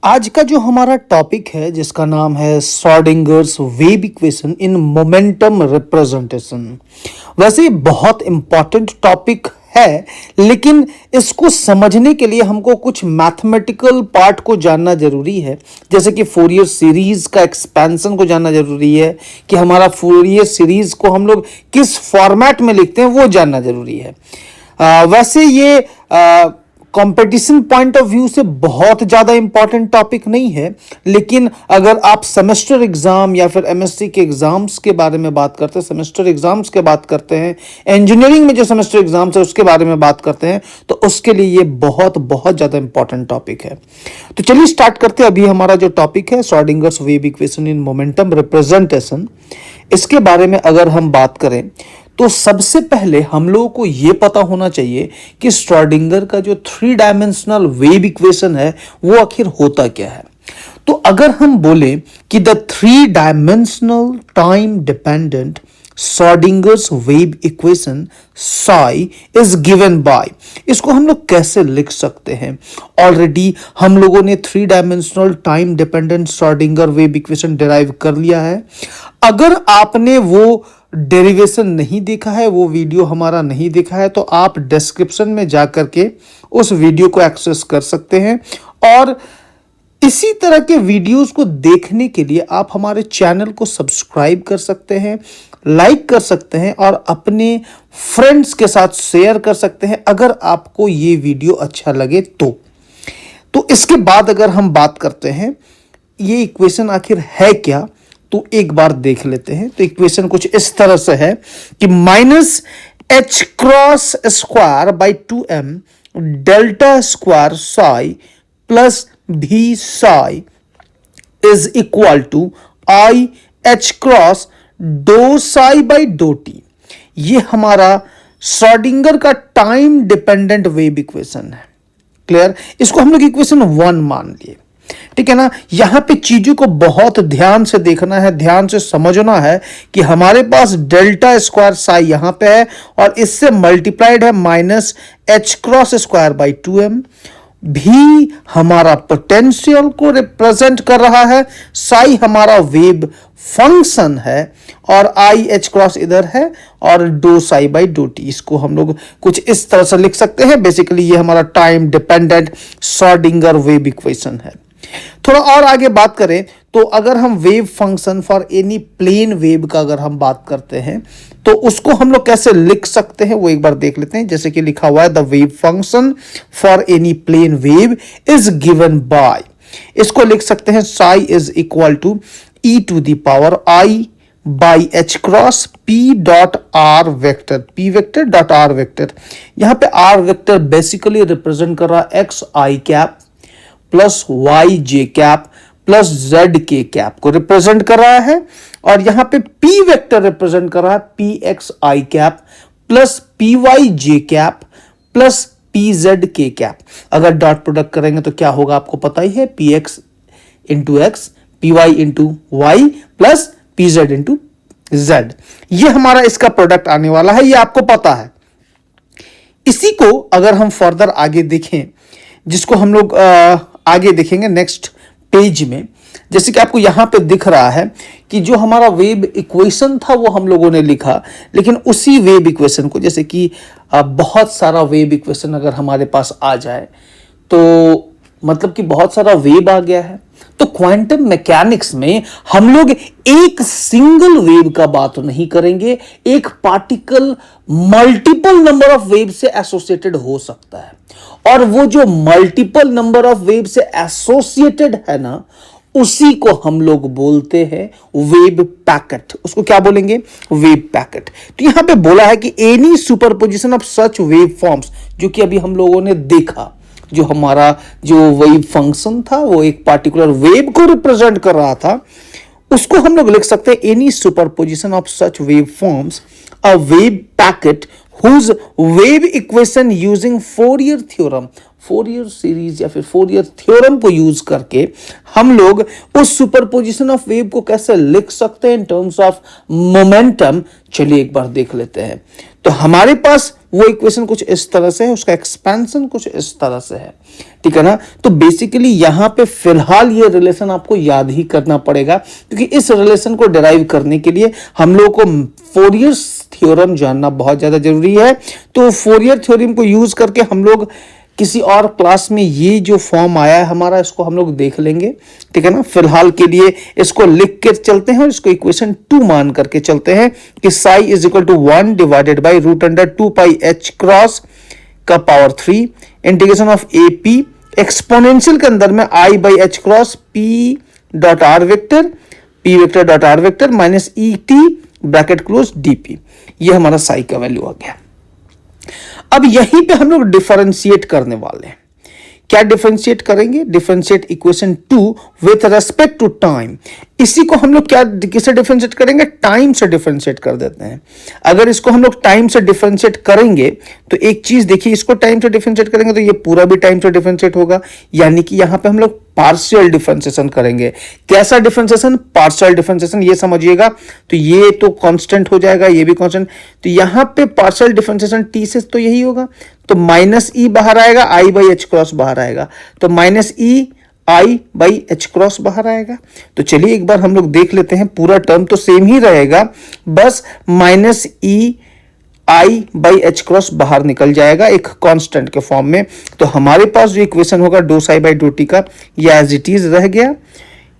आज का जो हमारा टॉपिक है जिसका नाम है Schrödinger's wave equation in momentum representation. वैसे ये बहुत इंपॉर्टेंट टॉपिक है, लेकिन इसको समझने के लिए हमको कुछ मैथमेटिकल पार्ट को जानना जरूरी है। जैसे कि फोरियर सीरीज का एक्सपेंशन को जानना जरूरी है कि हमारा फोरियर सीरीज को हम लोग किस फॉर्मेट में लिखते हैं वो जानना जरूरी है। वैसे ये कंपटीशन पॉइंट ऑफ व्यू से बहुत ज़्यादा इंपॉर्टेंट टॉपिक नहीं है, लेकिन अगर आप सेमेस्टर एग्जाम या फिर एमएससी के एग्जाम्स के बारे में बात करते हैं, सेमेस्टर एग्जाम्स के बात करते हैं, इंजीनियरिंग में जो सेमेस्टर एग्जाम्स है उसके बारे में बात करते हैं, तो उसके लिए ये बहुत बहुत ज़्यादा इंपॉर्टेंट टॉपिक है। तो चलिए स्टार्ट करते हैं। अभी हमारा जो टॉपिक है Schrödinger's wave equation in momentum representation, इसके बारे में अगर हम बात करें तो सबसे पहले हम लोगों को यह पता होना चाहिए कि श्रोडिंगर का जो 3 डायमेंशनल वेव इक्वेशन है वो आखिर होता क्या है। तो अगर हम बोले कि the 3 dimensional time dependent Schrodinger's wave equation Sai is given by, इसको हम लोग कैसे लिख सकते हैं? ऑलरेडी हम लोगों ने 3 dimensional time dependent Schrodinger wave equation derive कर लिया है। अगर आपने वो डेरिवेशन नहीं देखा है, वो वीडियो हमारा नहीं देखा है, तो आप डिस्क्रिप्शन में जाकर के उस वीडियो को एक्सेस कर सकते हैं। और इसी तरह के वीडियोस को देखने के लिए आप हमारे चैनल को सब्सक्राइब कर सकते हैं, लाइक कर सकते हैं और अपने फ्रेंड्स के साथ शेयर कर सकते हैं अगर आपको ये वीडियो अच्छा लगे तो इसके बाद अगर हम बात करते हैं ये इक्वेशन आखिर है क्या, तो एक बार देख लेते हैं। तो इक्वेशन कुछ इस तरह से है कि minus H cross square by 2m delta square psi plus V psi is equal to I H cross do psi by do T. ये हमारा श्रोडिंगर का टाइम डिपेंडेंट वेव इक्वेशन है। क्लियर? इसको हम लोग इक्वेशन 1 मान लिए, ठीक है ना। यहां पे चीजों को बहुत ध्यान से देखना है, ध्यान से समझना है कि हमारे पास डेल्टा स्क्वायर साई यहां पे है और इससे मल्टीप्लाइड है minus H cross square by 2m। भी हमारा पोटेंशियल को रिप्रेजेंट कर रहा है, साई हमारा वेव फंक्शन है और आई एच क्रॉस इधर है और do psi by do t. इसको हम लोग कुछ इस तरह से लिख सकते हैं। बेसिकली ये हमारा time dependent Schrodinger wave equation है। थोड़ा और आगे बात करें तो अगर हम wave function for any plane wave का अगर हम बात करते हैं तो उसको हम लोग कैसे लिख सकते हैं वो एक बार देख लेते हैं। जैसे कि लिखा हुआ है the wave function for any plane wave is given by, इसको लिख सकते हैं psi is equal to e to the power i by H cross P dot are vector, P vector dot are vector. यहां पे r vector basically represent कर रहा है x i cap plus y j cap plus z k cap को represent कर रहा है, और यहां पे पी वेक्टर रिप्रेजेंट कर रहा है p x i cap plus p y j cap plus p z k cap. अगर डॉट प्रोडक्ट करेंगे तो क्या होगा आपको पता ही है, p x into x, p y into y plus p z into z. ये हमारा इसका प्रोडक्ट आने वाला है, ये आपको पता है। इसी को अगर हम फर्दर आगे देखें, जिसको हम लोग आगे देखेंगे नेक्स्ट पेज में, जैसे कि आपको यहां पे दिख रहा है कि जो हमारा वेव इक्वेशन था वो हम लोगों ने लिखा, लेकिन उसी वेव इक्वेशन को, जैसे कि बहुत सारा वेव इक्वेशन अगर हमारे पास आ जाए तो मतलब कि बहुत सारा वेव आ गया है, तो क्वांटम मैकेनिक्स में हम लोग एक सिंगल वेव का बात नहीं करेंगे, एक particle multiple number of wave से एसोसिएटेड हो सकता है, और वो जो मल्टीपल नंबर ऑफ वेव से एसोसिएटेड है ना, उसी को हम लोग बोलते हैं वेव पैकेट। उसको क्या बोलेंगे? Wave packet. तो यहां पे बोला है कि any superposition of such wave forms, जो कि अभी हम लोगों ने देखा, जो हमारा जो वेव फंक्शन था वो एक पार्टिकुलर वेव को रिप्रेजेंट कर रहा था, उसको हम लोग लिख सकते हैं any superposition of such wave forms a wave packet whose wave equation using Fourier theorem, Fourier series या फिर फोरियर थ्योरम को यूज करके हम लोग उस सुपरपोजिशन ऑफ वेव को कैसे लिख सकते हैं इन टर्म्स ऑफ मोमेंटम। चलिए एक बार देख लेते हैं। तो हमारे पास वो इक्वेशन कुछ इस तरह से है, उसका एक्सपेंशन कुछ इस तरह से है, ठीक है ना। तो बेसिकली यहां पे फिलहाल ये रिलेशन आपको याद ही करना पड़ेगा, क्योंकि इस रिलेशन को डिराइव करने के लिए हम लोग को फोरियर थ्योरम जानना बहुत ज्यादा जरूरी है। तो फोरियर थ्योरम को यूज करके हम लोग किसी और क्लास में ये जो फॉर्म आया है हमारा, इसको हम लोग देख लेंगे, ठीक है ना। फिलहाल के लिए इसको लिख के चलते हैं और इसको इक्वेशन 2 मान करके चलते हैं कि psi is equal to 1 divided by root under 2 pi H cross का power 3 integration of A P exponential के अंदर में I by H cross P dot are vector, P vector dot are vector minus E T bracket close DP. ये हमारा साई का value आ गया। अब यहीं पे हम लोग डिफरेंशिएट करने वाले हैं। क्या डिफरेंशिएट करेंगे? Differentiate equation 2 with respect to time. इसी को हम लोग क्या किसे डिफरेंशिएट करेंगे? टाइम से डिफरेंशिएट कर देते हैं। अगर इसको हम लोग टाइम से डिफरेंशिएट करेंगे तो एक चीज देखिए, इसको टाइम से डिफरेंशिएट करेंगे तो ये पूरा भी टाइम से डिफरेंशिएट होगा, यानी कि यहां पे हम लोग पार्शियल डिफरेंशिएशन करेंगे। कैसा डिफरेंशिएशन? पार्शियल डिफरेंशिएशन, ये समझिएगा। तो ये तो कांस्टेंट हो जाएगा, ये भी कांस्टेंट। तो यहां पे पार्शियल डिफरेंशिएशन टी से तो यही होगा, तो माइनस ई बाहर आएगा, आई बाई एच क्रॉस बाहर आएगा, तो minus E I by H cross बाहर आएगा। तो चलिए एक बार हम लोग देख लेते हैं, पूरा टर्म तो सेम ही रहेगा, बस minus E I by H cross बाहर निकल जाएगा एक कांस्टेंट के फॉर्म में। तो हमारे पास जो इक्वेशन होगा do psi by do t का, ये एज इट इज रह गया।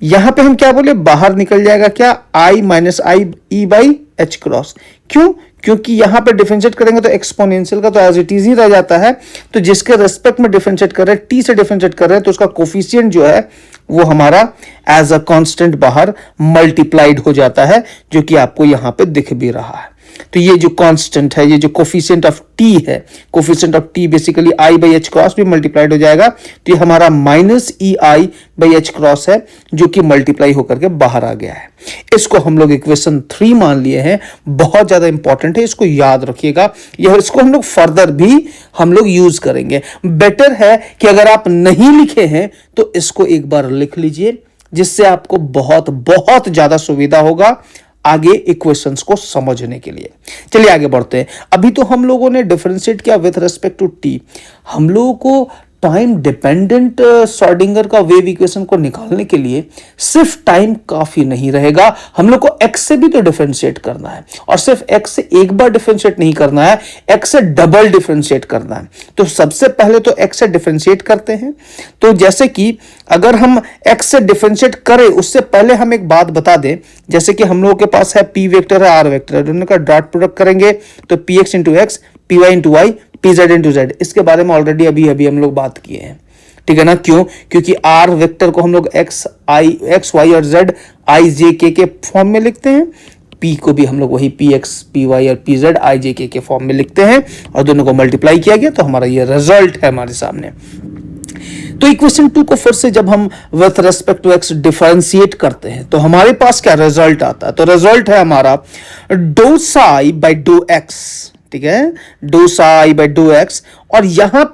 यहां पे हम क्या बोले, बाहर निकल जाएगा क्या? I minus I E by H cross. क्यों? क्योंकि यहां पे डिफरेंशिएट करेंगे तो एक्सपोनेंशियल का तो एज इट इज ही रह जाता है। तो जिसके रेस्पेक्ट में डिफरेंशिएट कर रहे हैं, टी से डिफरेंशिएट कर रहे हैं, तो उसका कोफिशिएंट जो है वो हमारा एज अ कांस्टेंट बाहर मल्टीप्लाइड हो जाता है, जो कि आपको यहां पे दिख भी रहा है। तो ये जो कांस्टेंट है, ये जो कोफिशिएंट ऑफ टी है, coefficient of T basically I by H cross भी मल्टीप्लाइड हो जाएगा। तो ये हमारा minus E I by H cross है, जो कि मल्टीप्लाई होकर के बाहर आ गया है। इसको हम लोग इक्वेशन 3 मान लिए हैं। बहुत ज्यादा इंपॉर्टेंट है, इसको याद रखिएगा। यह इसको हम लोग फर्दर भी हम लोग यूज करेंगे। बेटर है कि अगर आप नहीं लिखे हैं तो इसको एक बार लिख लीजिए, जिससे आपको बहुत बहुत ज्यादा सुविधा होगा आगे इक्वेशंस को समझने के लिए। चलिए आगे बढ़ते हैं। अभी तो हम लोगों ने डिफरेंशिएट किया विथ रेस्पेक्ट टू टी। हम लोगों को टाइम डिपेंडेंट श्रोडिंगर का वेव इक्वेशन को निकालने के लिए सिर्फ टाइम काफी नहीं रहेगा, हम लोग को एक्स से भी तो डिफरेंशिएट करना है, और सिर्फ एक्स से एक बार डिफरेंशिएट नहीं करना है, एक्स से डबल डिफरेंशिएट करना है। तो सबसे पहले तो एक्स से डिफरेंशिएट करते हैं। तो जैसे कि अगर हम एक्स से डिफरेंशिएट करें, उससे पहले हम एक बात बता दें, जैसे कि हम लोगों के पास है पी वेक्टर है, आर वेक्टर है, दोनों का डॉट प्रोडक्ट करेंगे तो p x into x, p y into y, p z into z. इसके बारे में ऑलरेडी अभी हम लोग बात किए हैं, ठीक है ना। क्यों? क्योंकि आर वेक्टर को हम लोग एक्स वाई और जेड आई जे के फॉर्म में लिखते हैं, पी को भी हम लोग वही पी एक्स पी वाई और पी जेड आई जे के फॉर्म में लिखते हैं, और दोनों को मल्टीप्लाई किया गया तो हमारा ये रिजल्ट है हमारे सामने। तो इक्वेशन 2 को फिर से जब हम with respect to x differentiate करते हैं तो हमारे पास क्या रिजल्ट आता है? तो रिजल्ट है हमारा do psi by do x, ठीक है, do psi by do x. और यहां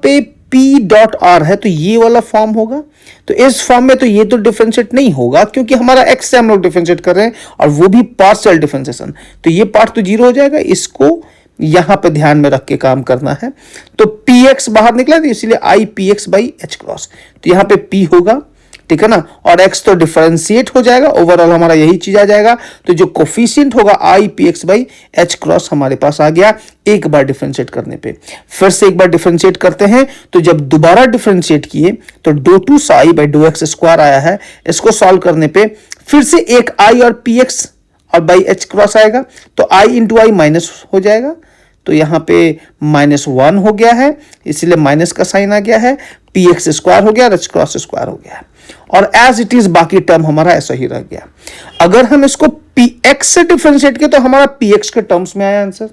पे P डॉट आर है, तो ये वाला फॉर्म होगा। तो इस फॉर्म में तो ये तो डिफरेंशिएट नहीं होगा, क्योंकि हमारा x से हम लोग डिफरेंशिएट कर रहे हैं, और वो भी पार्शियल डिफरेंशिएशन। तो ये पार्ट तो जीरो हो जाएगा, इसको यहां पे ध्यान में रख के काम करना है। तो px बाहर निकला, तो इसीलिए I P x by H cross. तो यहां पे p होगा, ठीक है ना, और x तो डिफरेंशिएट हो जाएगा, ओवरऑल हमारा यही चीज आ जाएगा। तो जो कोफिशिएंट होगा I P x by H cross हमारे पास आ गया एक बार डिफरेंशिएट करने पे। फिर से एक बार डिफरेंशिएट करते हैं, तो जब दोबारा डिफरेंशिएट किए तो do two psi by do x square आया है। इसको सॉल्व करने पे फिर से एक आई और पी एक्स और बाई एच क्रॉस आएगा, तो आई इंटू आई माइनस हो जाएगा, तो यहां पे -1 हो गया है, इसलिए माइनस का साइन आ गया है, पी एक्स स्क्वायर हो गया, एच क्रॉस स्क्वायर हो गया, और एज इट इज बाकी टर्म हमारा ऐसा ही रह गया। अगर हम इसको पी एक्स से डिफरेंशिएट किया तो हमारा पी एक्स के टर्म्स में आया आंसर,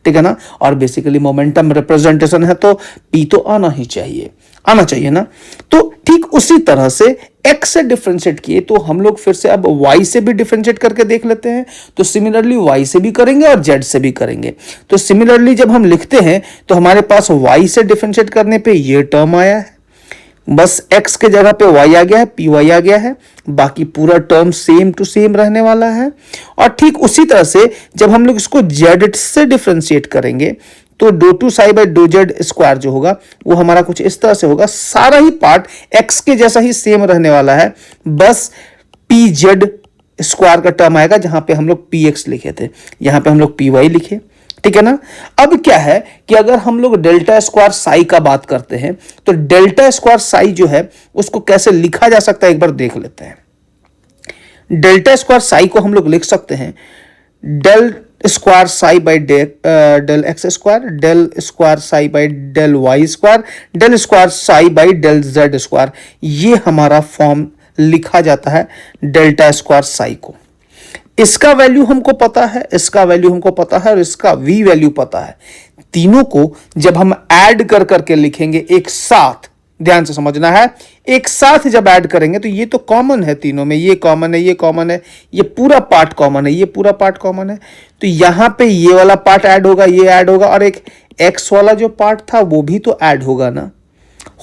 ठीक है ना। और बेसिकली मोमेंटम रिप्रेजेंटेशन है तो पी तो आना चाहिए ना। तो ठीक उसी तरह से x से डिफरेंशिएट किए तो हम लोग फिर से अब y से भी डिफरेंशिएट करके देख लेते हैं। तो सिमिलरली y से भी करेंगे और z से भी करेंगे। तो सिमिलरली जब हम लिखते हैं तो हमारे पास y से डिफरेंशिएट करने पे ये टर्म आया है, बस x के जगह पे y आ गया है, पी वाई आ गया है, बाकी पूरा टर्म सेम टू सेम रहने वाला है। और ठीक उसी तरह से जब हम लोग इसको z से डिफ्रेंशिएट करेंगे तो do two psi by do z square जो होगा वो हमारा कुछ इस तरह से होगा। सारा ही पार्ट x के जैसा ही सेम रहने वाला है, बस पी जेड स्क्वायर का टर्म आएगा। जहां पे हम लोग पी एक्स लिखे थे यहां पे हम लोग पी वाई लिखे, ठीक है ना। अब क्या है कि अगर हम लोग डेल्टा स्क्वायर साई का बात करते हैं तो डेल्टा स्क्वायर साई जो है उसको कैसे लिखा जा सकता है एक बार देख लेते हैं। डेल्टा स्क्वायर साई को हम लोग लिख सकते हैं del square psi by del x square, del square psi by del y square, del square psi by del z square. ये हमारा फॉर्म लिखा जाता है डेल्टा स्क्वायर साई को। इसका वैल्यू हमको पता है, इसका वैल्यू हमको पता है और इसका v वैल्यू पता है। तीनों को जब हम ऐड कर करके लिखेंगे एक साथ, ध्यान से समझना है, एक साथ जब ऐड करेंगे तो ये तो कॉमन है तीनों में, ये कॉमन है, ये कॉमन है, ये पूरा पार्ट कॉमन है, ये पूरा पार्ट कॉमन है। तो यहां पे ये वाला पार्ट ऐड होगा, ये ऐड होगा और एक x वाला जो पार्ट था वो भी तो ऐड होगा ना,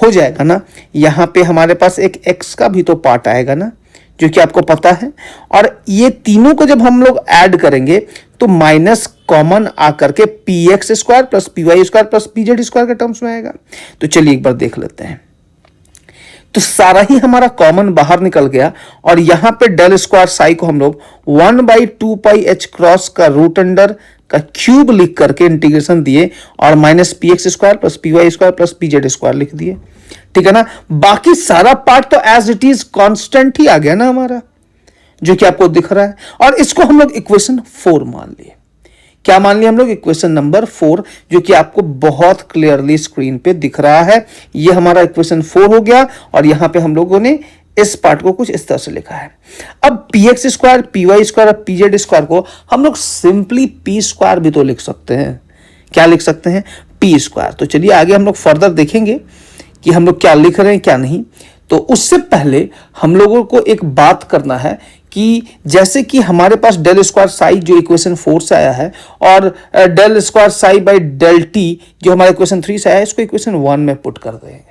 हो जाएगा ना। यहां पे हमारे पास एक x का भी तो पार्ट आएगा ना, जो कि आपको पता है। और ये तीनों को जब हम लोग ऐड करेंगे तो माइनस कॉमन आकर के p x square plus p y square plus p z square के टर्म्स में आएगा। तो चलिए एक बार देख लेते हैं। तो सारा ही हमारा कॉमन बाहर निकल गया और यहां पे डेल स्क्वायर साई को हम लोग 1/2 क्रॉस का रूट अंडर का क्यूब लिख करके इंटीग्रेशन दिए और minus p x square plus p y square plus p z square लिख दिए, ठीक है ना। बाकी सारा पार्ट तो एज इट इज कांस्टेंट ही आ गया ना हमारा, जो कि आपको दिख रहा है। और इसको हम लोग इक्वेशन 4 मान लिए। क्या मान लिया हम लोग? इक्वेशन नंबर 4, जो कि आपको बहुत क्लियरली स्क्रीन पे दिख रहा है। ये हमारा इक्वेशन 4 हो गया और यहां पे हम लोगों ने इस पार्ट को कुछ इस तरह से लिखा है। अब p x square, p y square और पी जेड स्क्वायर को हम लोग सिंपली पी स्क्वायर भी तो लिख सकते हैं। क्या लिख सकते हैं? P square. तो चलिए आगे हम लोग फर्दर देखेंगे कि हम लोग क्या लिख रहे हैं क्या नहीं। तो उससे पहले हम लोगों को एक बात करना है कि जैसे कि हमारे पास डेल स्क्वायर साई जो इक्वेशन 4 से आया है और del square psi by del t जो हमारे इक्वेशन 3 से आया है, इसको इक्वेशन 1 में पुट कर देंगे।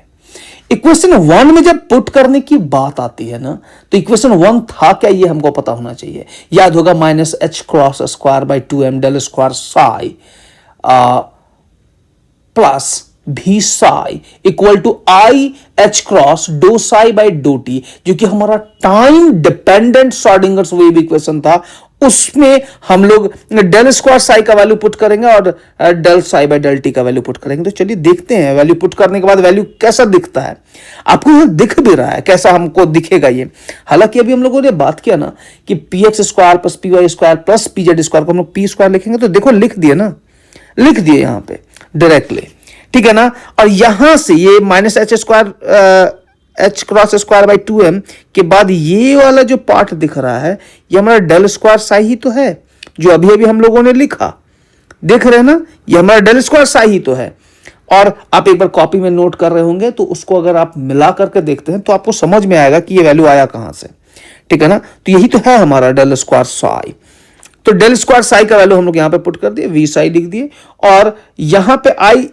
इक्वेशन 1 में जब पुट करने की बात आती है ना, तो इक्वेशन 1 था क्या ये हमको पता होना चाहिए। याद होगा minus H cross square by 2m del square psi plus V psi equal to I H cross do psi by do T, जो कि हमारा time dependent Schrodinger's wave equation था। उसमें हम लोग डेल स्क्वायर साई का वैल्यू पुट करेंगे और del psi by del t का वैल्यू पुट करेंगे। तो चलिए देखते हैं वैल्यू पुट करने के बाद वैल्यू कैसा दिखता है। आपको यहां दिख भी रहा है कैसा हमको दिखेगा ये। हालांकि अभी हम लोगों ने बात किया ना कि p x square plus p y square plus p z square को हम लोग पी स्क्वायर लिखेंगे। तो देखो लिख दिए ना, लिख दिए यहां पे डायरेक्टली, ठीक है ना। और यहां से ये minus H square H cross square by 2m के बाद ये वाला जो पार्ट दिख रहा है ये हमारा डेल स्क्वायर साई ही तो है, जो अभी अभी हम लोगों ने लिखा। देख रहे हैं ना, ये हमारा डेल स्क्वायर साई ही तो है। और आप एक बार कॉपी में नोट कर रहे होंगे तो उसको अगर आप मिला करके देखते हैं तो आपको समझ में आएगा कि ये वैल्यू आया कहां से, ठीक है ना। तो यही तो है हमारा डेल स्क्वायर साई। तो डेल स्क्वायर साई का वैल्यू हम लोग यहां पे पुट कर दिए, वी साई लिख दिए और यहां पे आई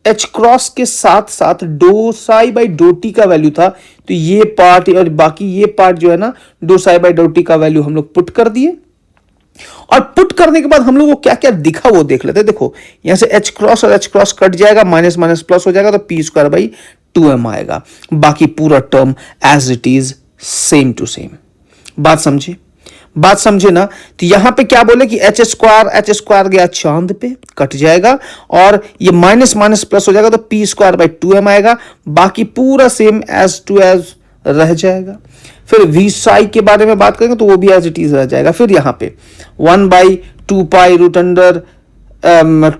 एच क्रॉस के साथ साथ do psi by do t का वैल्यू था। तो ये पार्ट और बाकी ये पार्ट जो है ना do psi by do t का वैल्यू हम लोग पुट कर दिए। और पुट करने के बाद हम लोग को क्या क्या दिखा वो देख लेते हैं। देखो यहां से एच क्रॉस और एच क्रॉस कट जाएगा, माइनस माइनस प्लस हो जाएगा, तो पी स्क्वायर बाई 2m आएगा। बाकी पूरा term as it is same to same. बात समझे? बात समझे ना। तो यहां पे क्या बोले कि एच स्क्वायर गया चांद पे, कट जाएगा और ये माइनस माइनस प्लस हो जाएगा, तो पी स्क्वायर बाई 2m आएगा। बाकी पूरा सेम एज टू एज रह जाएगा। फिर वी साई के बारे में बात करेंगे तो वो भी एज इट इज रह जाएगा। फिर यहां पे 1/2 pi root under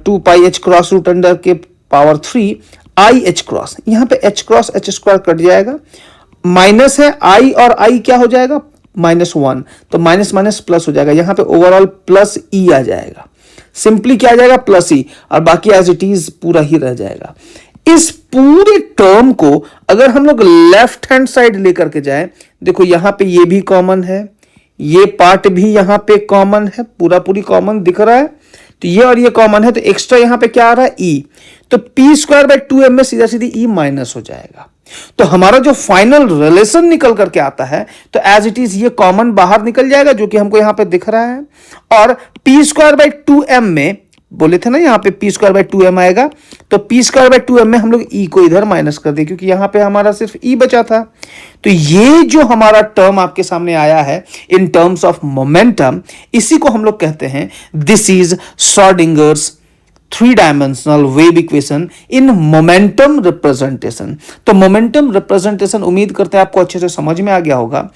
2 pi H cross root under के पावर 3 आई एच क्रॉस, यहां पे H cross H square cut जाएगा, माइनस है आई और आई क्या हो जाएगा -1, तो माइनस माइनस प्लस हो जाएगा। यहां पे ओवरऑल प्लस ई आ जाएगा। सिंपली क्या आ जाएगा? प्लस ई, और बाकी एज इट इज पूरा ही रह जाएगा। इस पूरे टर्म को अगर हम लोग लेफ्ट हैंड साइड लेकर के जाएं, देखो यहां पे ये भी कॉमन है, ये पार्ट भी यहां पे कॉमन है, पूरा पूरी कॉमन दिख रहा है। तो ये और ये कॉमन है, तो एक्स्ट्रा यहां पे क्या आ रहा है? ई। तो पी स्क्वायर बाई 2m में सीधा सीधी ई माइनस हो जाएगा। तो हमारा जो फाइनल रिलेशन निकल करके आता है तो एज इट इज ये कॉमन बाहर निकल जाएगा जो कि हमको यहां पे दिख रहा है। और पी स्क्वायर बाई 2m में बोले थे ना यहां पे पी स्क्वायर बाई 2m आएगा, तो पी स्क्वायर बाई 2m में हम लोग ई को इधर माइनस कर दें क्योंकि यहां पे हमारा सिर्फ ई बचा था। तो ये जो हमारा टर्म आपके सामने आया है इन टर्म्स ऑफ मोमेंटम, इसी को हम लोग कहते हैं this is Schrodinger's three dimensional wave equation in momentum representation. तो मोमेंटम रिप्रेजेंटेशन उम्मीद करते हैं आपको अच्छे से समझ में आ गया होगा।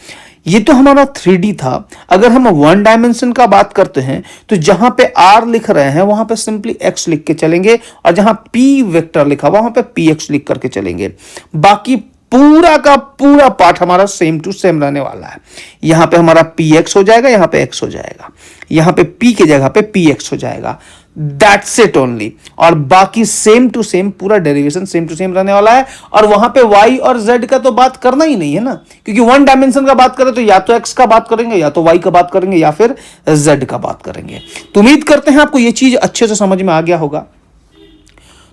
ये तो हमारा 3D था। अगर हम 1 डायमेंशन का बात करते हैं तो जहां पे r लिख रहे हैं वहां पे सिंपली x लिख के चलेंगे और जहां p वेक्टर लिखा वहां पे px लिख करके चलेंगे। बाकी पूरा का पूरा पार्ट हमारा सेम टू सेम रहने वाला है। यहां पे हमारा px हो जाएगा, यहां पे x हो जाएगा, यहां पे p की जगह पे px हो जाएगा। That's it only. और बाकी सेम टू सेम पूरा डेरिवेशन सेम टू सेम रहने वाला है। और वहां पे y और z का तो बात करना ही नहीं है ना, क्योंकि 1 डायमेंशन का बात करें तो या तो x का बात करेंगे, या तो y का बात करेंगे, या फिर z का बात करेंगे। तो उम्मीद करते हैं आपको ये चीज अच्छे से समझ में आ गया होगा।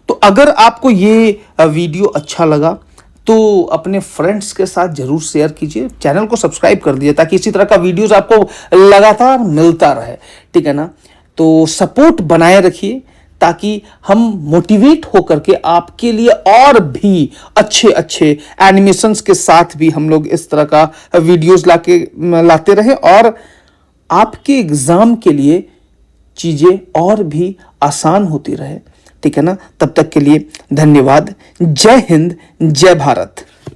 तो अगर आपको ये वीडियो अच्छा लगा तो अपने फ्रेंड्स के साथ जरूर शेयर कीजिए, चैनल को सब्सक्राइब कर दीजिए ताकि इसी तरह का वीडियोस आपको लगातार मिलता रहे, ठीक है ना। तो सपोर्ट बनाए रखिए ताकि हम मोटिवेट होकर के आपके लिए और भी अच्छे अच्छे एनिमेशंस के साथ भी हम लोग इस तरह का वीडियोस लाते रहें और आपके एग्जाम के लिए चीजें और भी आसान होती रहे, ठीक है ना। तब तक के लिए धन्यवाद। जय हिंद, जय भारत।